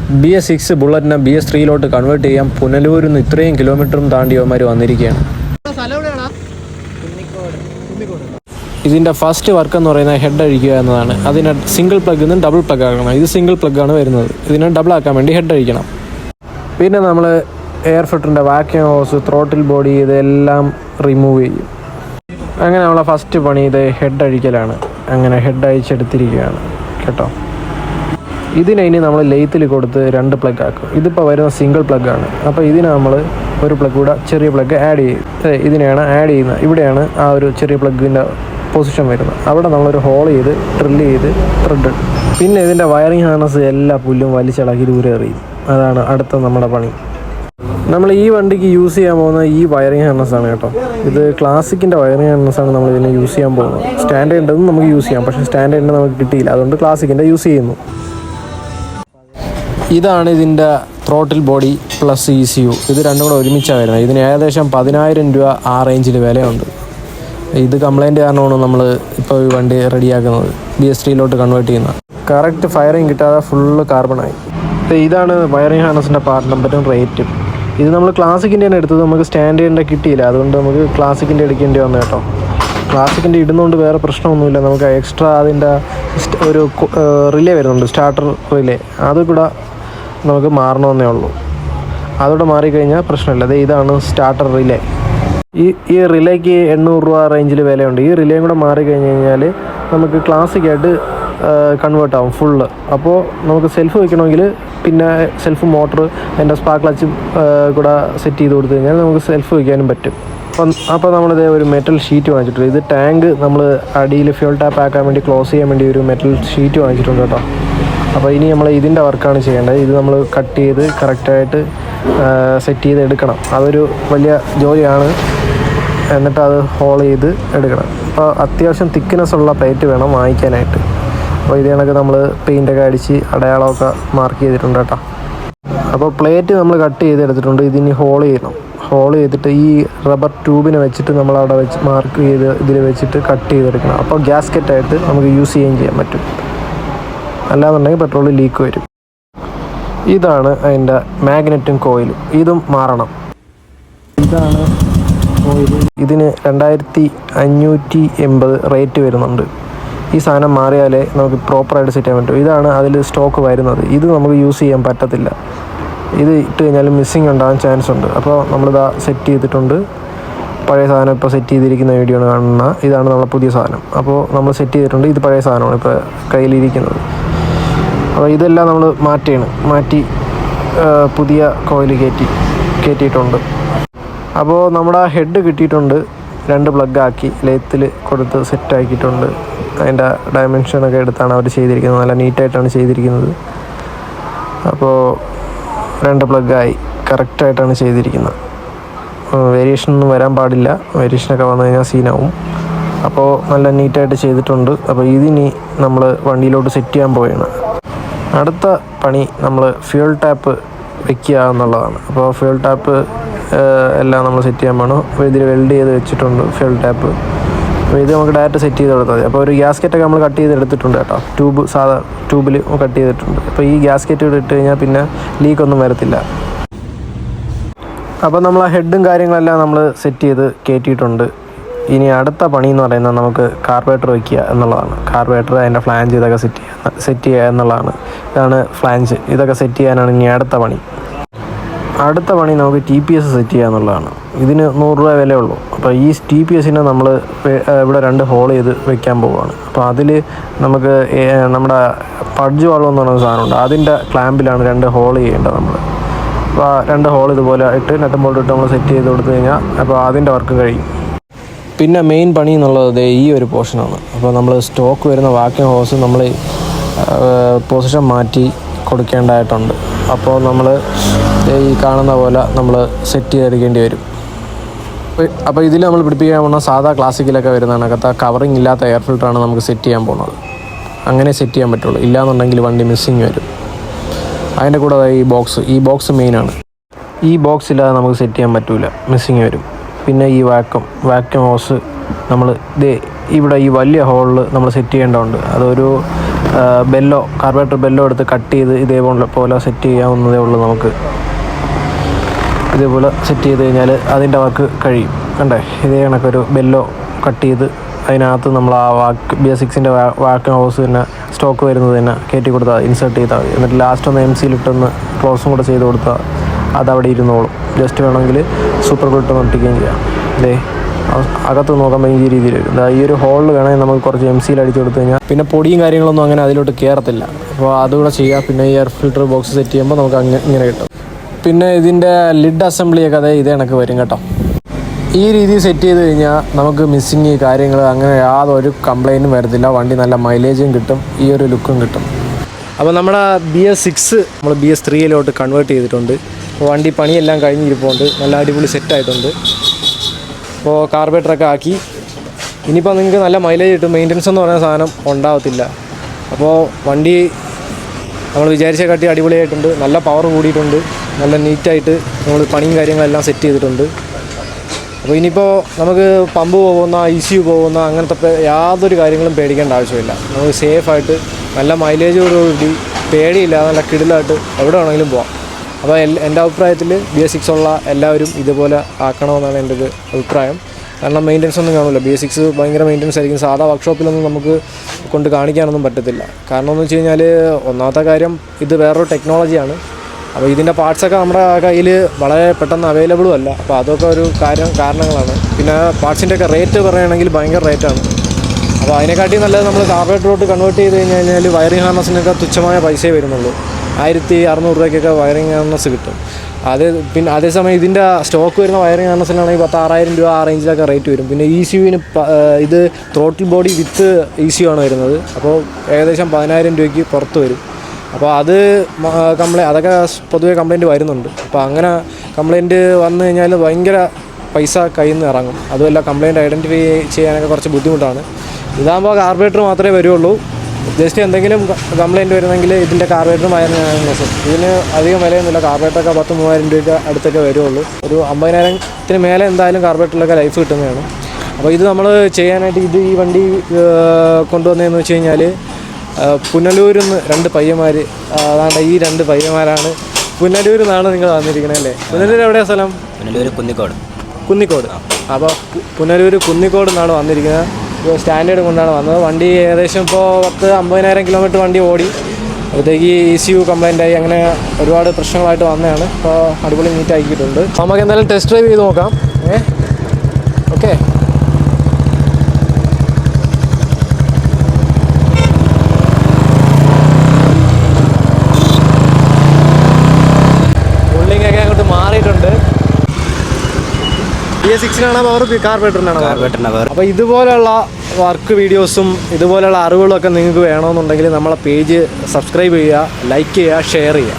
BS6 ബുള്ളറ്റിനെ BS3 convert ചെയ്യാൻ പുനലൂരിൽ നിന്ന് ഇത്രയും കിലോമീറ്ററും താണ്ടി അവന്മാർ വന്നിരിക്കുകയാണ്. ഇതിൻ്റെ ഫസ്റ്റ് വർക്ക് എന്ന് പറയുന്നത് ഹെഡ് അഴിക്കുക എന്നതാണ്. അതിന് സിംഗിൾ പ്ലഗ് നിന്ന് ഡബിൾ പ്ലഗ് ആക്കണം. ഇത് സിംഗിൾ പ്ലഗ്ഗാണ് വരുന്നത്. ഇതിനെ ഡബിൾ ആക്കാൻ വേണ്ടി ഹെഡ് അഴിക്കണം. പിന്നെ നമ്മൾ എയർ ഫിൽറ്ററിൻ്റെ വാക്യൂം ഹോസ്, ത്രോട്ടിൽ ബോഡി ഇതെല്ലാം റിമൂവ് ചെയ്യും. അങ്ങനെ നമ്മളെ ഫസ്റ്റ് പണി ഇത് ഹെഡ് അഴിക്കലാണ്. അങ്ങനെ ഹെഡ് അഴിച്ചെടുത്തിരിക്കുകയാണ് കേട്ടോ. ഇതിനി നമ്മൾ ലെയ്ത്തിൽ കൊടുത്ത് 2 പ്ലഗ് ആക്കും. ഇതിപ്പോൾ വരുന്ന സിംഗിൾ പ്ലഗ്ഗാണ്. അപ്പോൾ ഇതിന് നമ്മൾ ഒരു പ്ലഗ് കൂടെ ചെറിയ പ്ലഗ് ആഡ് ചെയ്യും. ഇതിനെയാണ് ആഡ് ചെയ്യുന്നത്. ഇവിടെയാണ് ആ ഒരു ചെറിയ പ്ലഗിൻ്റെ പൊസിഷൻ വരുന്നത്. അവിടെ നമ്മളൊരു ഹോൾ ചെയ്ത് ഡ്രില്ല് ചെയ്ത് ത്രെഡ്. പിന്നെ ഇതിൻ്റെ വയറിങ് ഹാർനസ് എല്ലാ പുല്ലും വലിച്ചിളക്കി ദൂരെ എറിയും. അതാണ് അടുത്ത നമ്മുടെ പണി. നമ്മൾ ഈ വണ്ടിക്ക് യൂസ് ചെയ്യാൻ പോകുന്ന ഈ വയറിങ് ഹാർനസ്സാണ് കേട്ടോ. ഇത് ക്ലാസിക്കിൻ്റെ വയറിങ് ഹാർനസ്സാണ് നമ്മൾ ഇതിനെ യൂസ് ചെയ്യാൻ പോകുന്നത്. സ്റ്റാൻഡേർഡും നമുക്ക് യൂസ് ചെയ്യാം, പക്ഷേ സ്റ്റാൻഡേർഡിന് നമുക്ക് കിട്ടിയില്ല. അതുകൊണ്ട് ക്ലാസിക്കിൻ്റെ യൂസ് ചെയ്യുന്നു. ഇതാണ് ഇതിൻ്റെ ത്രോട്ടിൽ ബോഡി പ്ലസ് ECU. ഇത് രണ്ടും കൂടെ ഒരുമിച്ചാണ് വരുന്നത്. ഇതിന് ഏകദേശം 10,000 രൂപ ആ റേഞ്ചിൽ വിലയുണ്ട്. ഇത് കംപ്ലൈൻറ്റ് കാരണമാണ് നമ്മൾ ഇപ്പോൾ ഈ വണ്ടി റെഡിയാക്കുന്നത്, BS3 കൺവേർട്ട് ചെയ്യുന്നത്. കറക്റ്റ് ഫയറിങ് കിട്ടാതെ ഫുള്ള് കാർബണായി. ഇതാണ് വയറിങ് ഹാർനസിൻ്റെ പാർട്ട് നമ്പറും റേറ്റും. ഇത് നമ്മൾ ക്ലാസിക്കിൻ്റെയാണ് എടുത്തത്. നമുക്ക് സ്റ്റാൻഡേർഡിൻ്റെ കിട്ടിയില്ല. അതുകൊണ്ട് നമുക്ക് ക്ലാസിക്കിൻ്റെ എടുക്കേണ്ടി വന്നു കേട്ടോ. ക്ലാസിക്കിൻ്റെ ഇടുന്നതുകൊണ്ട് വേറെ പ്രശ്നമൊന്നുമില്ല. നമുക്ക് എക്സ്ട്രാ അതിൻ്റെ ഒരു റിലേ വരുന്നുണ്ട്, സ്റ്റാർട്ടർ റിലേ. അത് കൂടെ നമുക്ക് മാറണമെന്നേ ഉള്ളൂ. അതോടെ മാറിക്കഴിഞ്ഞാൽ പ്രശ്നമില്ല. ഇതാണ് സ്റ്റാർട്ടർ റിലേ. ഈ റിലേക്ക് 800 രൂപ റേഞ്ചിൽ വിലയുണ്ട്. ഈ റിലേയും കൂടെ മാറിക്കഴിഞ്ഞ് കഴിഞ്ഞാൽ നമുക്ക് ക്ലാസിക്കായിട്ട് കൺവേർട്ട് ആവും ഫുള്ള്. അപ്പോൾ നമുക്ക് സെൽഫ് വയ്ക്കണമെങ്കിൽ പിന്നെ സെൽഫ് മോട്ടർ അതിൻ്റെ സ്പാർക്ക് ക്ലച്ച് കൂടെ സെറ്റ് ചെയ്ത് കൊടുത്തു കഴിഞ്ഞാൽ നമുക്ക് സെൽഫ് വയ്ക്കാനും പറ്റും. അപ്പോൾ നമ്മളിത് ഒരു മെറ്റൽ ഷീറ്റ് വാങ്ങിച്ചിട്ടുണ്ട്. ഇത് ടാങ്ക് നമ്മൾ അടിയിൽ ഫ്യൂൾ ടാപ്പ് ആക്കാൻ വേണ്ടി ക്ലോസ് ചെയ്യാൻ വേണ്ടി ഒരു മെറ്റൽ ഷീറ്റ് വാങ്ങിച്ചിട്ടുണ്ട് കേട്ടോ. അപ്പോൾ ഇനി നമ്മൾ ഇതിൻ്റെ വർക്കാണ് ചെയ്യേണ്ടത്. ഇത് നമ്മൾ കട്ട് ചെയ്ത് കറക്റ്റായിട്ട് സെറ്റ് ചെയ്ത് എടുക്കണം. അതൊരു വലിയ ജോലിയാണ്. എന്നിട്ട് അത് ഹോൾ ചെയ്ത് എടുക്കണം. അപ്പോൾ അത്യാവശ്യം തിക്നെസ് ഉള്ള പ്ലേറ്റ് വേണം വാങ്ങിക്കാനായിട്ട്. അപ്പോൾ ഇത് കണക്ക് നമ്മൾ പെയിൻ്റൊക്കെ അടിച്ച് അടയാളമൊക്കെ മാർക്ക് ചെയ്തിട്ടുണ്ട് കേട്ടോ. അപ്പോൾ പ്ലേറ്റ് നമ്മൾ കട്ട് ചെയ്തെടുത്തിട്ടുണ്ട്. ഇതിനി ഹോൾ ചെയ്യണം. ഹോൾ ചെയ്തിട്ട് ഈ റബ്ബർ ട്യൂബിനെ വെച്ചിട്ട് നമ്മൾ അവിടെ വെച്ച് മാർക്ക് ചെയ്ത് ഇതിൽ വെച്ചിട്ട് കട്ട് ചെയ്തെടുക്കണം. അപ്പോൾ ഗ്യാസ്കറ്റായിട്ട് നമുക്ക് യൂസ് ചെയ്യാൻ പറ്റും. അല്ലാന്നുണ്ടെങ്കിൽ പെട്രോൾ ലീക്ക് വരും. ഇതാണ് അതിൻ്റെ മാഗ്നറ്റും കോയിലും. ഇതും മാറണം. ഇതാണ് കോയിൽ. ഇതിന് 2580 റേറ്റ് വരുന്നുണ്ട്. ഈ സാധനം മാറിയാലേ നമുക്ക് പ്രോപ്പറായിട്ട് സെറ്റ് ചെയ്യാൻ പറ്റും. ഇതാണ് അതിൽ സ്റ്റോക്ക് വരുന്നത്. ഇത് നമുക്ക് യൂസ് ചെയ്യാൻ പറ്റത്തില്ല. ഇത് ഇട്ട് കഴിഞ്ഞാൽ മിസ്സിങ് ഉണ്ടാകാൻ ചാൻസ് ഉണ്ട്. അപ്പോൾ നമ്മളിതാ സെറ്റ് ചെയ്തിട്ടുണ്ട്. പഴയ സാധനം ഇപ്പോൾ സെറ്റ് ചെയ്തിരിക്കുന്ന വീഡിയോ ആണ് കാണുന്നത്. ഇതാണ് നമ്മളെ പുതിയ സാധനം. അപ്പോൾ നമ്മൾ സെറ്റ് ചെയ്തിട്ടുണ്ട്. ഇത് പഴയ സാധനമാണ് ഇപ്പോൾ കയ്യിലിരിക്കുന്നത്. അപ്പോൾ ഇതെല്ലാം നമ്മൾ മാറ്റി പുതിയ കോയിൽ കയറ്റിയിട്ടുണ്ട്. അപ്പോൾ നമ്മുടെ ഹെഡ് കിട്ടിയിട്ടുണ്ട്. 2 പ്ലഗ് ആക്കി ലെയ്ത്തിൽ കൊടുത്ത് സെറ്റാക്കിയിട്ടുണ്ട്. അതിൻ്റെ ഡയമെൻഷനൊക്കെ എടുത്താണ് അവർ ചെയ്തിരിക്കുന്നത്. നല്ല നീറ്റായിട്ടാണ് ചെയ്തിരിക്കുന്നത്. അപ്പോൾ 2 പ്ലഗ്ഗായി കറക്റ്റായിട്ടാണ് ചെയ്തിരിക്കുന്നത്. വേരിയേഷനൊന്നും വരാൻ പാടില്ല. വേരിയേഷനൊക്കെ വന്നു കഴിഞ്ഞാൽ സീനാവും. അപ്പോൾ നല്ല നീറ്റായിട്ട് ചെയ്തിട്ടുണ്ട്. അപ്പോൾ ഇതിനി നമ്മൾ വണ്ടിയിലോട്ട് സെറ്റ് ചെയ്യാൻ പോവുകയാണ്. അടുത്ത പണി നമ്മൾ ഫ്യൂൽ ടാപ്പ് വെക്കുക എന്നുള്ളതാണ്. അപ്പോൾ ഫ്യൂൽ ടാപ്പ് എല്ലാം നമ്മൾ സെറ്റ് ചെയ്യാൻ വേണം. അപ്പോൾ ഇതിൽ വെൽഡ് ചെയ്ത് വെച്ചിട്ടുണ്ട് ഫ്യൂൽ ടാപ്പ്. അപ്പോൾ ഇത് നമുക്ക് ഡയറക്റ്റ് സെറ്റ് ചെയ്ത് കൊടുത്താൽ മതി. അപ്പോൾ ഒരു ഗ്യാസ്കറ്റൊക്കെ നമ്മൾ കട്ട് ചെയ്തെടുത്തിട്ടുണ്ട് കേട്ടോ. സാധാ ട്യൂബിൽ കട്ട് ചെയ്തിട്ടുണ്ട്. അപ്പോൾ ഈ ഗ്യാസ്കറ്റ് ഇട്ട് കഴിഞ്ഞാൽ പിന്നെ ലീക്കൊന്നും വരത്തില്ല. അപ്പോൾ നമ്മൾ ആ ഹെഡും കാര്യങ്ങളെല്ലാം നമ്മൾ സെറ്റ് ചെയ്ത് കയറ്റിയിട്ടുണ്ട്. ഇനി അടുത്ത പണി എന്ന് പറയുന്നത് നമുക്ക് കാർബറേറ്റർ വയ്ക്കുക എന്നുള്ളതാണ്. കാർബറേറ്റർ അതിൻ്റെ ഫ്ലാഞ്ച് ഇതൊക്കെ സെറ്റ് ചെയ്യുക എന്നുള്ളതാണ്. ഇതാണ് ഫ്ലാഞ്ച്. ഇതൊക്കെ സെറ്റ് ചെയ്യാനാണ് ഇനി അടുത്ത പണി. അടുത്ത പണി നമുക്ക് TPS സെറ്റ് ചെയ്യുക എന്നുള്ളതാണ്. ഇതിന് 100 രൂപ വിലയുള്ളൂ. അപ്പോൾ ഈ TPSനെ നമ്മൾ ഇവിടെ 2 ഹോൾ ചെയ്ത് വെക്കാൻ പോവുകയാണ്. അപ്പോൾ അതിൽ നമുക്ക് നമ്മുടെ പഡ്ജ് വാൾവ് എന്ന് പറയുന്ന സാധനമുണ്ട്. അതിൻ്റെ ക്ലാമ്പിലാണ് 2 ഹോൾ ചെയ്യേണ്ടത് നമ്മൾ. അപ്പോൾ 2 ഹോൾ ഇതുപോലെ ഇട്ട് നട്ടും ബോൾട്ടും ഇട്ട് നമ്മൾ സെറ്റ് ചെയ്ത് കൊടുത്തു കഴിഞ്ഞാൽ അപ്പോൾ അതിൻ്റെ വർക്ക് കഴിയും. പിന്നെ മെയിൻ പണി എന്നുള്ളത് ഈ ഒരു പോർഷനാണ്. അപ്പോൾ നമ്മൾ സ്റ്റോക്ക് വരുന്ന വാക്യൂം ഹോസ് നമ്മൾ പൊസിഷൻ മാറ്റി കൊടുക്കേണ്ടതായിട്ടുണ്ട്. അപ്പോൾ നമ്മൾ ഈ കാണുന്ന പോലെ നമ്മൾ സെറ്റ് ചെയ്തെടുക്കേണ്ടി വരും. അപ്പോൾ ഇതിൽ നമ്മൾ പിടിപ്പിക്കാൻ പോകുന്ന സാധാ ക്ലാസിക്കിലൊക്കെ വരുന്നതിനകത്ത് കവറിങ് ഇല്ലാത്ത എയർ ഫിൽറ്ററാണ് നമുക്ക് സെറ്റ് ചെയ്യാൻ പോകുന്നത്. അങ്ങനെ സെറ്റ് ചെയ്യാൻ പറ്റുള്ളൂ. ഇല്ലയെന്നുണ്ടെങ്കിൽ വണ്ടി മിസ്സിങ് വരും. അതിൻ്റെ കൂടെ ഈ ബോക്സ് മെയിനാണ്. ഈ ബോക്സ് ഇല്ലാതെ നമുക്ക് സെറ്റ് ചെയ്യാൻ പറ്റില്ല, മിസ്സിങ് വരും. പിന്നെ ഈ വാക്യൂം ഹോസ് നമ്മൾ ഇവിടെ ഈ വലിയ ഹോളിൽ നമ്മൾ സെറ്റ് ചെയ്യേണ്ടതുണ്ട്. അതൊരു ബെല്ലോ കാർബറേറ്റർ ബെല്ലോ എടുത്ത് കട്ട് ചെയ്ത് ഇതേപോലെ സെറ്റ് ചെയ്യാവുന്നതേ ഉള്ളൂ. നമുക്ക് ഇതേപോലെ സെറ്റ് ചെയ്ത് കഴിഞ്ഞാൽ അതിൻ്റെ വർക്ക് കഴിയും. കണ്ടേ, ഇതേ കണക്കൊരു ബെല്ലോ കട്ട് ചെയ്ത് അതിനകത്ത് നമ്മൾ ആ BS6-ൻ്റെ വാക്യൂം ഹൗസ് തന്നെ സ്റ്റോക്ക് വരുന്നത് തന്നെ കയറ്റി കൊടുത്താൽ ഇൻസേർട്ട് ചെയ്താൽ മതി. എന്നിട്ട് ലാസ്റ്റ് ഒന്ന് MC-ലിട്ടൊന്ന് ക്ലോസും കൂടെ ചെയ്ത് കൊടുത്താൽ അതവിടെ ഇരുന്നോളും. ജസ്റ്റ് വേണമെങ്കിൽ സൂപ്പർ ഗ്ലൂ ഇട്ടൊന്ന് ഒട്ടിക്കുകയും ചെയ്യാം. ഇതേ അകത്ത് നോക്കുമ്പോൾ ഈ രീതിയിൽ വരും. ഈ ഒരു ഹോളിൽ വേണമെങ്കിൽ നമുക്ക് കുറച്ച് MC-യിൽ അടിച്ചു കൊടുത്തു കഴിഞ്ഞാൽ പിന്നെ പൊടിയും കാര്യങ്ങളൊന്നും അങ്ങനെ അതിലോട്ട് കയറത്തില്ല. അപ്പോൾ അതുകൂടെ ചെയ്യാം. പിന്നെ ഈ എയർ ഫിൽറ്റർ ബോക്സ് സെറ്റ് ചെയ്യുമ്പോൾ നമുക്ക് ഇങ്ങനെ കിട്ടും. പിന്നെ ഇതിൻ്റെ ലിഡ് അസംബ്ലിയൊക്കെ ഇതേ കണക്ക് വരും കേട്ടോ. ഈ രീതിയിൽ സെറ്റ് ചെയ്ത് കഴിഞ്ഞാൽ നമുക്ക് മിസ്സിങ് കാര്യങ്ങൾ അങ്ങനെ യാതൊരു കംപ്ലൈൻറ്റും വരത്തില്ല. വണ്ടി നല്ല മൈലേജും കിട്ടും, ഈ ഒരു ലുക്കും കിട്ടും. അപ്പോൾ നമ്മുടെ BS6 നമ്മൾ BS3-യിലോട്ട് കൺവേർട്ട് ചെയ്തിട്ടുണ്ട്. അപ്പോൾ വണ്ടി പണിയെല്ലാം കഴിഞ്ഞിരിപ്പുണ്ട്, നല്ല അടിപൊളി സെറ്റായിട്ടുണ്ട്. അപ്പോൾ കാർബറേറ്ററൊക്കെ ആക്കി ഇനിയിപ്പോൾ നിങ്ങൾക്ക് നല്ല മൈലേജ് കിട്ടും. മെയിൻ്റനൻസ് എന്ന് പറയുന്ന സാധനം ഉണ്ടാവത്തില്ല. അപ്പോൾ വണ്ടി നമ്മൾ വിചാരിച്ച കാട്ടി അടിപൊളിയായിട്ടുണ്ട്. നല്ല പവർ കൂടിയിട്ടുണ്ട്, നല്ല നീറ്റായിട്ട് നമ്മൾ പണിയും കാര്യങ്ങളെല്ലാം സെറ്റ് ചെയ്തിട്ടുണ്ട്. അപ്പോൾ ഇനിയിപ്പോൾ നമുക്ക് പമ്പ് പോകുന്ന ECU പോകുന്ന അങ്ങനത്തെ യാതൊരു കാര്യങ്ങളും പേടിക്കേണ്ട ആവശ്യമില്ല. നമുക്ക് സേഫായിട്ട് നല്ല മൈലേജോടുകൂടി പേടിയില്ലാതെ നല്ല കിടിലായിട്ട് എവിടെ വേണമെങ്കിലും പോകാം. അപ്പോൾ എൻ്റെ അഭിപ്രായത്തിൽ BS6 ഉള്ള എല്ലാവരും ഇതുപോലെ ആക്കണമെന്നാണ് എൻ്റെ ഒരു അഭിപ്രായം. കാരണം മെയിൻ്റനൻസ് ഒന്നും കാണില്ല. BS6 ഭയങ്കര മെയിൻ്റനൻസ് ആയിരിക്കും. സാധാ വർക്ക്ഷോപ്പിലൊന്നും നമുക്ക് കൊണ്ട് കാണിക്കാനൊന്നും പറ്റത്തില്ല. കാരണം എന്ന് വെച്ച് കഴിഞ്ഞാൽ ഒന്നാമത്തെ കാര്യം ഇത് വേറൊരു ടെക്നോളജിയാണ്. അപ്പോൾ ഇതിൻ്റെ പാർട്സൊക്കെ നമ്മുടെ കയ്യിൽ വളരെ പെട്ടെന്ന് അവൈലബിളും അല്ല. അപ്പോൾ അതൊക്കെ ഒരു കാരണങ്ങളാണ്. പിന്നെ പാർട്സിൻ്റെയൊക്കെ റേറ്റ് പറയുകയാണെങ്കിൽ ഭയങ്കര റേറ്റാണ്. അപ്പോൾ അതിനെക്കാട്ടി നല്ലത് നമ്മൾ കാർബറേറ്ററിലോട്ട് കൺവേർട്ട് ചെയ്ത് കഴിഞ്ഞാൽ വയറിംഗ് ഹാർനസിനൊക്കെ തുച്ഛമായ പൈസയേ വരുന്നുള്ളൂ. 1600 രൂപയ്ക്കൊക്കെ വയറിംഗ് ഹാർനസ് കിട്ടും. പിന്നെ അതേസമയം ഇതിൻ്റെ സ്റ്റോക്ക് വരുന്ന വയറിംഗ് ഹാർനസിനാണെങ്കിൽ 10,000 രൂപ ആ റേഞ്ചിലൊക്കെ റേറ്റ് വരും. പിന്നെ ECUവിന് ഇത് ത്രോട്ടിൽ ബോഡി വിത്ത് ECU ആണ് വരുന്നത്. അപ്പോൾ ഏകദേശം 10,000 രൂപയ്ക്ക് പുറത്ത് വരും. അപ്പോൾ അത് അതൊക്കെ പൊതുവേ കംപ്ലയിൻറ്റ് വരുന്നുണ്ട്. അപ്പോൾ അങ്ങനെ കംപ്ലയിൻറ്റ് വന്നു കഴിഞ്ഞാൽ ഭയങ്കര പൈസ കയ്യിൽ നിന്ന് ഇറങ്ങും. അതുമല്ല കംപ്ലയിൻറ്റ് ഐഡൻറ്റിഫൈ ചെയ്യാനൊക്കെ കുറച്ച് ബുദ്ധിമുട്ടാണ്. ഇതാകുമ്പോൾ കാർബറേറ്റർ മാത്രമേ വരുള്ളൂ. ജസ്റ്റ് എന്തെങ്കിലും കംപ്ലയിൻറ്റ് വരുന്നെങ്കിൽ ഇതിൻ്റെ കാർബറേറ്ററും വയറിംഗ് ഇതിന് അധികം വിലയൊന്നുമില്ല. കാർബറേറ്ററൊക്കെ 10,000-3000 രൂപ അടുത്തൊക്കെ വരുള്ളൂ. ഒരു 50,000-ത്തിന് മേലെ എന്തായാലും കാർബറേറ്ററിലൊക്കെ ലൈഫ് കിട്ടുന്നതാണ്. അപ്പോൾ ഇത് നമ്മൾ ചെയ്യാനായിട്ട് ഈ വണ്ടി കൊണ്ടുവന്നതെന്ന് വെച്ച് കഴിഞ്ഞാൽ പുനലൂരിൽ നിന്ന് 2 പയ്യന്മാർ, അതാണ്ട് ഈ 2 പയ്യന്മാരാണ്. പുനലൂരിൽ നിന്നാണ് നിങ്ങൾ വന്നിരിക്കുന്നത് അല്ലേ? പുനലൂർ എവിടെയാണ് സ്ഥലം? പുനലൂർ കുന്നിക്കോട്. അപ്പോൾ പുനലൂർ കുന്നിക്കോട് നിന്നാണ് വന്നിരിക്കുന്നത്. സ്റ്റാൻഡേർഡ് കൊണ്ടാണ് വന്നത്. വണ്ടി ഏകദേശം ഇപ്പോൾ 50,000 കിലോമീറ്റർ വണ്ടി ഓടി. അപ്പോഴത്തേക്ക് ECU കംപ്ലൈൻ്റായി അങ്ങനെ ഒരുപാട് പ്രശ്നങ്ങളായിട്ട് വന്നതാണ്. ഇപ്പോൾ അടിപൊളി നീറ്റാക്കിയിട്ടുണ്ട്. നമുക്ക് എന്തായാലും ടെസ്റ്റ് ഡ്രൈവ് ചെയ്ത് നോക്കാം. ഓക്കെ. പുള്ളിങ്ങൊക്കെ അങ്ങോട്ട് മാറിയിട്ടുണ്ട്. BS6-നാണോ പവർ കാർബറേറ്ററിനാണോ? അപ്പോൾ ഇതുപോലെയുള്ള വർക്ക് വീഡിയോസും ഇതുപോലെയുള്ള അറിവുകളൊക്കെ നിങ്ങൾക്ക് വേണമെന്നുണ്ടെങ്കിൽ നമ്മളെ പേജ് സബ്സ്ക്രൈബ് ചെയ്യുക, ലൈക്ക് ചെയ്യുക, ഷെയർ ചെയ്യുക.